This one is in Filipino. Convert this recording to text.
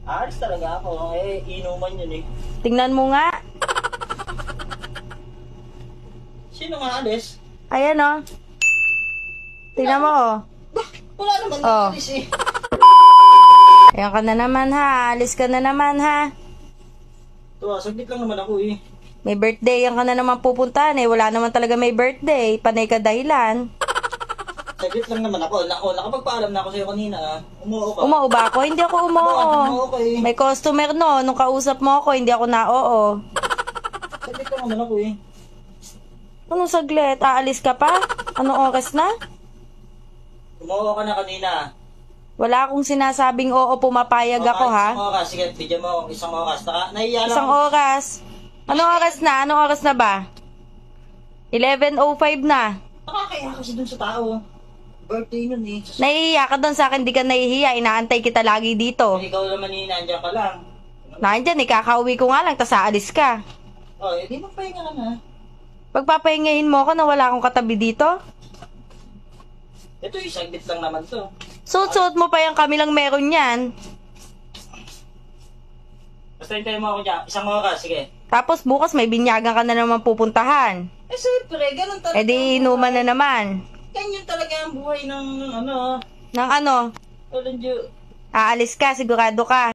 Aalis talaga ako. Eh, inuman yun eh. Tingnan mo nga. Sino nga alis? Ayan oh. Tingnan mo oh. Wala naman Oh. alis eh. Ayan ka na naman ha. Alis ka na naman ha. Ito saglit lang naman ako eh. May birthday yan ka na naman pupuntahan eh. Wala naman talaga may birthday. Panay ka dahilan. Saglit lang naman ako. Nakapagpaalam na ako sa'yo kanina. Umuo ka. Umuo ba ako? Hindi ako umuo. Umuo ka eh. May customer no. Nung kausap mo ako, hindi ako na-oo. Saglit lang naman ako eh. Anong saglit? Aalis ka pa? Anong oras na? Umuo ka na kanina. Wala akong sinasabing oo, pumapayag ako ha. Isang oras. Sige, bigyan mo ako isang oras. Nahiya lang Isang ako. oras. Anong oras na? Anong oras na ba? 11:05 na. Nakakaya kasi dun sa tao. Birthday nun eh. Nahihiya ka doon sa akin, di ka nahihiya. Inaantay kita lagi dito. Ikaw naman eh, nandiyan ka lang. Nandiyan, kakauwi ko nga lang, tas aalis ka. Oh, di magpahinga ka na. Pagpapahingahin mo ako na wala akong katabi dito? Ito eh, saglit lang naman to. Suot-suot mo pa yung kami lang meron yan. Basta hintayin mo ako dyan. Isang oras, sige. Tapos bukas may binyagan ka na naman pupuntahan. Eh, siyempre, ganun talaga. E di inuman na naman. Ganyan talaga ang buhay ng ano. Nang ano? Walang Diyo. Aalis ka, sigurado ka.